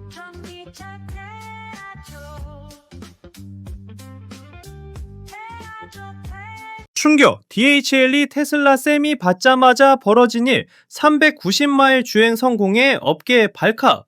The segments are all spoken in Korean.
전기차 태아조 충격! DHL이 테슬라 세미 받자마자 벌어진 일, 390마일 주행 성공해 업계에 발칵!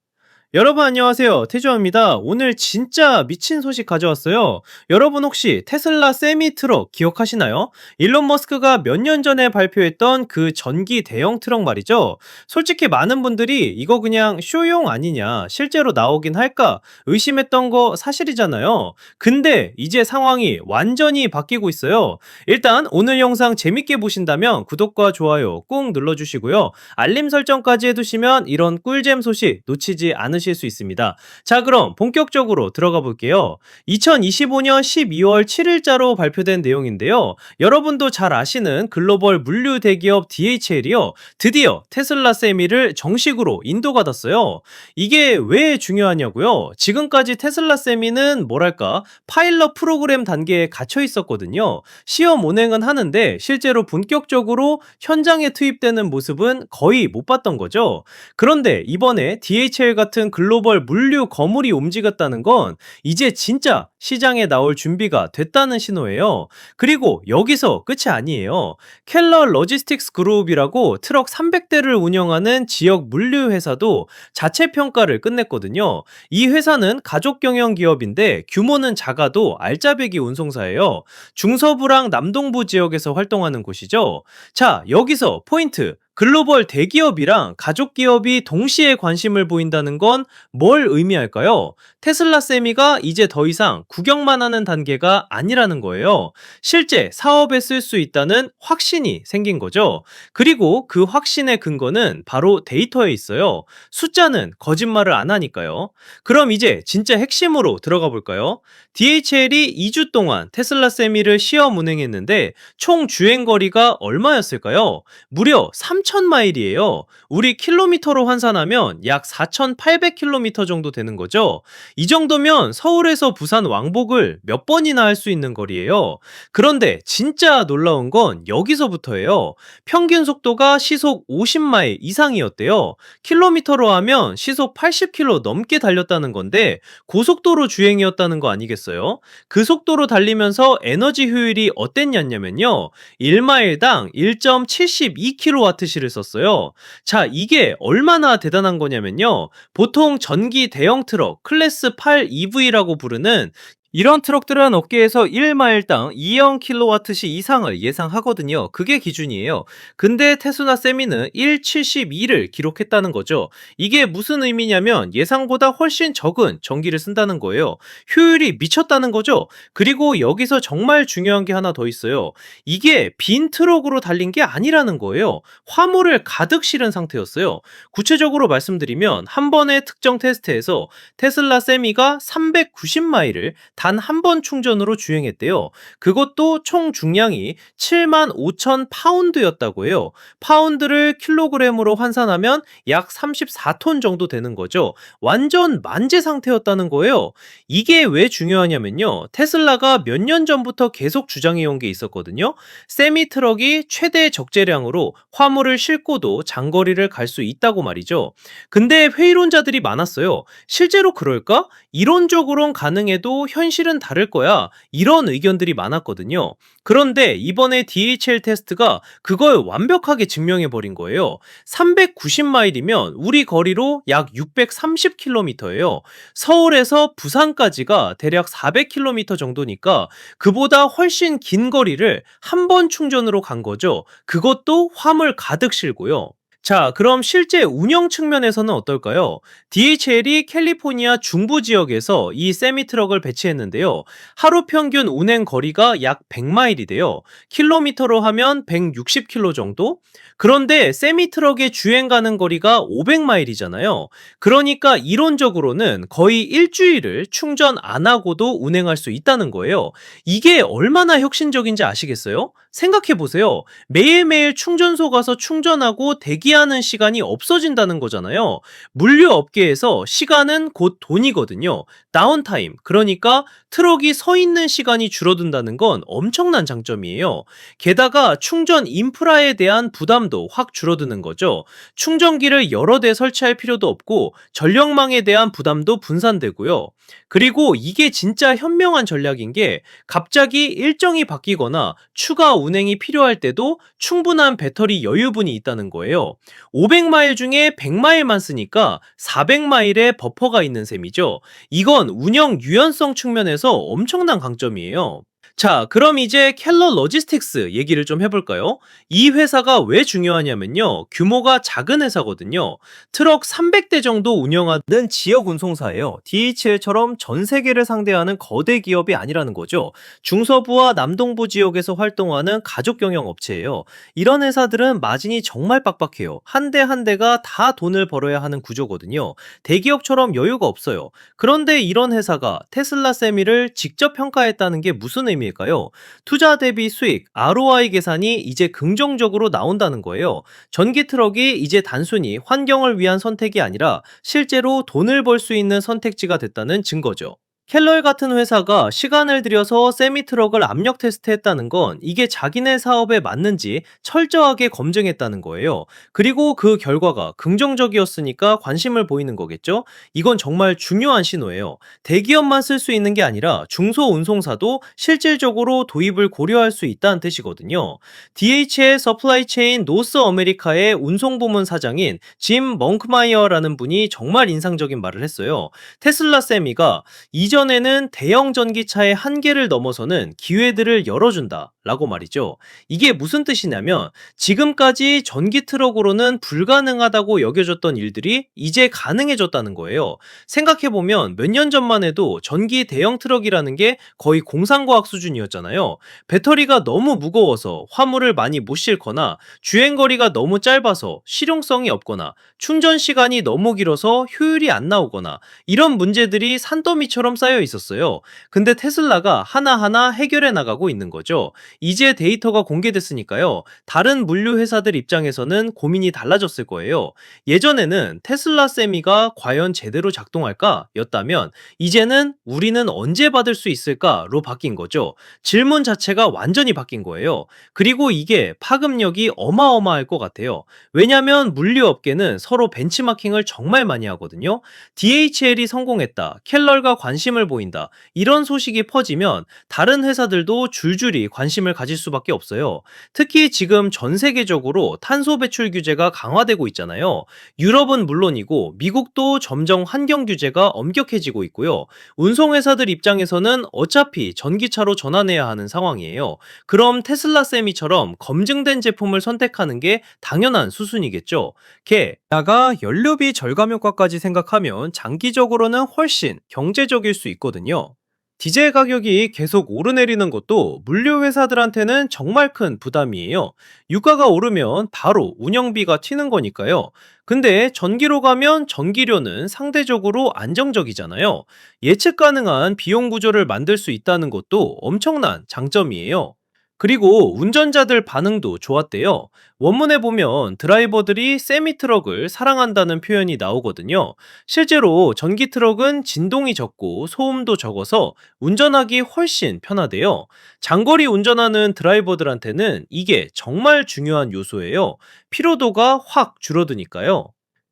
여러분 안녕하세요. 태조입니다. 오늘 진짜 미친 소식 가져왔어요. 여러분 혹시 테슬라 세미 트럭 기억하시나요? 일론 머스크가 몇 년 전에 발표했던 그 전기 대형 트럭 말이죠. 솔직히 많은 분들이 이거 그냥 쇼용 아니냐, 실제로 나오긴 할까 의심했던 거 사실이잖아요. 근데 이제 상황이 완전히 바뀌고 있어요. 일단 오늘 영상 재밌게 보신다면 구독과 좋아요 꾹 눌러주시고요. 알림 설정까지 해두시면 이런 꿀잼 소식 놓치지 않으실 수 있습니다. 자, 그럼 본격적으로 들어가 볼게요. 2025년 12월 7일자로 발표된 내용인데요. 여러분도 잘 아시는 글로벌 물류 대기업 DHL이요. 드디어 테슬라 세미를 정식으로 인도받았어요. 이게 왜 중요하냐고요? 지금까지 테슬라 세미는 뭐랄까 파일럿 프로그램 단계에 갇혀 있었거든요. 시험 운행은 하는데 실제로 본격적으로 현장에 투입되는 모습은 거의 못 봤던 거죠. 그런데 이번에 DHL 같은 글로벌 물류 거물이 움직였다는 건 이제 진짜 시장에 나올 준비가 됐다는 신호예요. 그리고 여기서 끝이 아니에요. 켈러 로지스틱스 그룹이라고 트럭 300대를 운영하는 지역 물류 회사도 자체 평가를 끝냈거든요. 이 회사는 가족 경영 기업인데 규모는 작아도 알짜배기 운송사예요. 중서부랑 남동부 지역에서 활동하는 곳이죠. 자, 여기서 포인트. 글로벌 대기업이랑 가족 기업이 동시에 관심을 보인다는 건 뭘 의미할까요? 테슬라 세미가 이제 더 이상 구경만 하는 단계가 아니라는 거예요. 실제 사업에 쓸 수 있다는 확신이 생긴 거죠. 그리고 그 확신의 근거는 바로 데이터에 있어요. 숫자는 거짓말을 안 하니까요. 그럼 이제 진짜 핵심으로 들어가 볼까요? DHL이 2주 동안 테슬라 세미를 시험 운행했는데 총 주행 거리가 얼마였을까요? 무려 3,000마일이에요. 우리 킬로미터로 환산하면 약 4,800km 정도 되는 거죠. 이 정도면 서울에서 부산 왕복을 몇 번이나 할 수 있는 거리예요. 그런데 진짜 놀라운 건 여기서부터예요. 평균 속도가 시속 50마일 이상이었대요. 킬로미터로 하면 시속 80km 넘게 달렸다는 건데 고속도로 주행이었다는 거 아니겠어요? 그 속도로 달리면서 에너지 효율이 어땠냐면요. 1마일당 1.72kWh를 썼어요. 자, 이게 얼마나 대단한 거냐면요. 보통 전기 대형 트럭 클래스 8 EV라고 부르는 이런 트럭들은 업계에서 1마일당 2.0kW 이상을 예상하거든요. 그게 기준이에요. 근데 테슬라 세미는 1.72를 기록했다는 거죠. 이게 무슨 의미냐면 예상보다 훨씬 적은 전기를 쓴다는 거예요. 효율이 미쳤다는 거죠. 그리고 여기서 정말 중요한 게 하나 더 있어요. 이게 빈 트럭으로 달린 게 아니라는 거예요. 화물을 가득 실은 상태였어요. 구체적으로 말씀드리면 한 번의 특정 테스트에서 테슬라 세미가 390마일을 단 한 번 충전으로 주행했대요. 그것도 총 중량이 75,000파운드였다고 해요. 파운드를 킬로그램으로 환산하면 약 34톤 정도 되는 거죠. 완전 만재 상태였다는 거예요. 이게 왜 중요하냐면요. 테슬라가 몇 년 전부터 계속 주장해온 게 있었거든요. 세미 트럭이 최대 적재량으로 화물을 싣고도 장거리를 갈 수 있다고 말이죠. 근데 회의론자들이 많았어요. 실제로 그럴까? 이론적으론 가능해도 현실은 다를 거야. 이런 의견들이 많았거든요. 그런데 이번에 DHL 테스트가 그걸 완벽하게 증명해버린 거예요. 390마일이면 우리 거리로 약 630km예요. 서울에서 부산까지가 대략 400km 정도니까 그보다 훨씬 긴 거리를 한 번 충전으로 간 거죠. 그것도 화물 가득 실고요. 자, 그럼 실제 운영 측면에서는 어떨까요? DHL이 캘리포니아 중부 지역에서 이 세미트럭을 배치했는데요. 하루 평균 운행 거리가 약 100마일이래요. 킬로미터로 하면 160km 정도? 그런데 세미트럭의 주행 가는 거리가 500마일이잖아요. 그러니까 이론적으로는 거의 일주일을 충전 안 하고도 운행할 수 있다는 거예요. 이게 얼마나 혁신적인지 아시겠어요? 생각해 보세요. 매일매일 충전소 가서 충전하고 대기하는 유지하는 시간이 없어진다는 거잖아요. 물류업계에서 시간은 곧 돈이거든요. 다운타임, 그러니까 트럭이 서 있는 시간이 줄어든다는 건 엄청난 장점이에요. 게다가 충전 인프라에 대한 부담도 확 줄어드는 거죠. 충전기를 여러 대 설치할 필요도 없고 전력망에 대한 부담도 분산되고요. 그리고 이게 진짜 현명한 전략인 게 갑자기 일정이 바뀌거나 추가 운행이 필요할 때도 충분한 배터리 여유분이 있다는 거예요. 500마일 중에 100마일만 쓰니까 400마일의 버퍼가 있는 셈이죠. 이건 운영 유연성 측면에서 엄청난 강점이에요. 자, 그럼 이제 켈러 로지스틱스 얘기를 좀 해볼까요? 이 회사가 왜 중요하냐면요. 규모가 작은 회사거든요. 트럭 300대 정도 운영하는 지역 운송사예요. DHL처럼 전 세계를 상대하는 거대 기업이 아니라는 거죠. 중서부와 남동부 지역에서 활동하는 가족 경영 업체예요. 이런 회사들은 마진이 정말 빡빡해요. 한 대 한 대가 다 돈을 벌어야 하는 구조거든요. 대기업처럼 여유가 없어요. 그런데 이런 회사가 테슬라 세미를 직접 평가했다는 게 무슨 의미일까요? 투자 대비 수익, ROI 계산이 이제 긍정적으로 나온다는 거예요. 전기 트럭이 이제 단순히 환경을 위한 선택이 아니라 실제로 돈을 벌 수 있는 선택지가 됐다는 증거죠. 켈럴 같은 회사가 시간을 들여서 세미트럭을 압력 테스트했다는 건 이게 자기네 사업에 맞는지 철저하게 검증했다는 거예요. 그리고 그 결과가 긍정적이었으니까 관심을 보이는 거겠죠? 이건 정말 중요한 신호예요. 대기업만 쓸 수 있는 게 아니라 중소운송사도 실질적으로 도입을 고려할 수 있다는 뜻이거든요. DHL 서플라이 체인 노스 아메리카의 운송부문 사장인 짐 멍크마이어라는 분이 정말 인상적인 말을 했어요. 테슬라 세미가 이전에는 대형 전기차의 한계를 넘어서는 기회들을 열어준다 라고 말이죠. 이게 무슨 뜻이냐면 지금까지 전기 트럭으로는 불가능하다고 여겨졌던 일들이 이제 가능해졌다는 거예요. 생각해보면 몇 년 전만 해도 전기 대형 트럭이라는 게 거의 공상과학 수준이었잖아요. 배터리가 너무 무거워서 화물을 많이 못 싣거나 주행거리가 너무 짧아서 실용성이 없거나 충전 시간이 너무 길어서 효율이 안 나오거나 이런 문제들이 산더미처럼 쌓여 있었어요. 근데 테슬라가 하나하나 해결해 나가고 있는 거죠. 이제 데이터가 공개됐으니까요. 다른 물류 회사들 입장에서는 고민이 달라졌을 거예요. 예전에는 테슬라 세미가 과연 제대로 작동할까? 였다면 이제는 우리는 언제 받을 수 있을까?로 바뀐 거죠. 질문 자체가 완전히 바뀐 거예요. 그리고 이게 파급력이 어마어마할 것 같아요. 왜냐면 물류업계는 서로 벤치마킹을 정말 많이 하거든요. DHL이 성공했다. 켈럴가 관심을 보인다. 이런 소식이 퍼지면 다른 회사들도 줄줄이 관심을 가질 수밖에 없어요. 특히 지금 전 세계적으로 탄소 배출 규제가 강화되고 있잖아요. 유럽은 물론이고 미국도 점점 환경 규제가 엄격해지고 있고요. 운송회사들 입장에서는 어차피 전기차로 전환해야 하는 상황이에요. 그럼 테슬라 세미처럼 검증된 제품을 선택하는 게 당연한 수순이겠죠. 게다가 연료비 절감 효과까지 생각하면 장기적으로는 훨씬 경제적일 수 있거든요. 디젤 가격이 계속 오르내리는 것도 물류 회사들한테는 정말 큰 부담이에요. 유가가 오르면 바로 운영비가 튀는 거니까요. 근데 전기로 가면 전기료는 상대적으로 안정적이잖아요. 예측 가능한 비용 구조를 만들 수 있다는 것도 엄청난 장점이에요. 그리고 운전자들 반응도 좋았대요. 원문에 보면 드라이버들이 세미트럭을 사랑한다는 표현이 나오거든요. 실제로 전기 트럭은 진동이 적고 소음도 적어서 운전하기 훨씬 편하대요. 장거리 운전하는 드라이버들한테는 이게 정말 중요한 요소예요. 피로도가 확 줄어드니까요.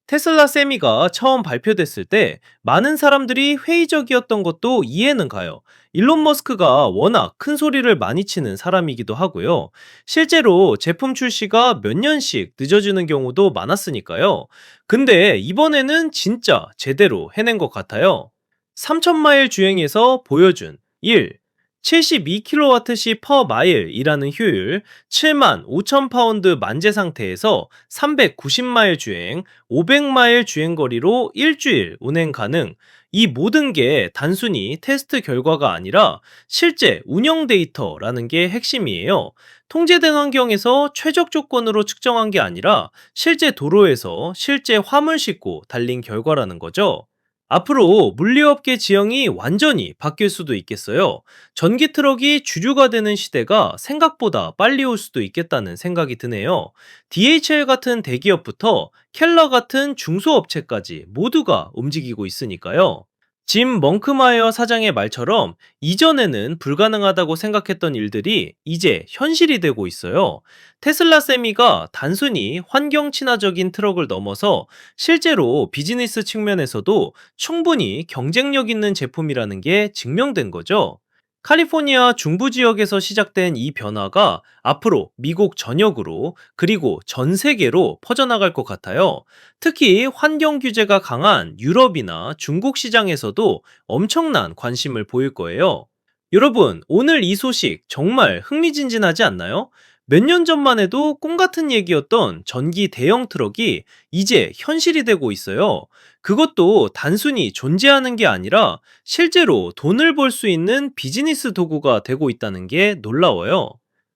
테슬라 세미가 처음 발표됐을 때 많은 사람들이 회의적이었던 것도 이해는 가요. 일론 머스크가 워낙 큰 소리를 많이 치는 사람이기도 하고요. 실제로 제품 출시가 몇 년씩 늦어지는 경우도 많았으니까요. 근데 이번에는 진짜 제대로 해낸 것 같아요. 3000마일 주행에서 보여준 1. 72kWh per mile이라는 효율, 75,000파운드 만재 상태에서 390마일 주행, 500마일 주행거리로 일주일 운행 가능. 이 모든 게 단순히 테스트 결과가 아니라 실제 운영 데이터라는 게 핵심이에요. 통제된 환경에서 최적 조건으로 측정한 게 아니라 실제 도로에서 실제 화물 싣고 달린 결과라는 거죠. 앞으로 물리업계 지형이 완전히 바뀔 수도 있겠어요. 전기 트럭이 주류가 되는 시대가 생각보다 빨리 올 수도 있겠다는 생각이 드네요. DHL 같은 대기업부터 켈러 같은 중소업체까지 모두가 움직이고 있으니까요. 짐 멍크마이어 사장의 말처럼 이전에는 불가능하다고 생각했던 일들이 이제 현실이 되고 있어요. 테슬라 세미가 단순히 환경 친화적인 트럭을 넘어서 실제로 비즈니스 측면에서도 충분히 경쟁력 있는 제품이라는 게 증명된 거죠. 칼리포니아 중부 지역에서 시작된 이 변화가 앞으로 미국 전역으로 그리고 전 세계로 퍼져나갈 것 같아요. 특히 환경 규제가 강한 유럽이나 중국 시장에서도 엄청난 관심을 보일 거예요. 여러분, 오늘 이 소식 정말 흥미진진하지 않나요? 몇 년 전만 해도 꿈 같은 얘기였던 전기 대형 트럭이 이제 현실이 되고 있어요. 그것도 단순히 존재하는 게 아니라 실제로 돈을 벌 수 있는 비즈니스 도구가 되고 있다는 게 놀라워요.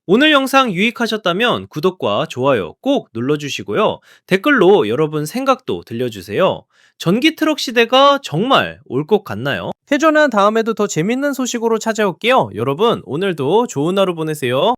오늘 영상 유익하셨다면 구독과 좋아요 꼭 눌러주시고요. 댓글로 여러분 생각도 들려주세요. 전기 트럭 시대가 정말 올 것 같나요? 태조는 다음에도 더 재밌는 소식으로 찾아올게요. 여러분, 오늘도 좋은 하루 보내세요.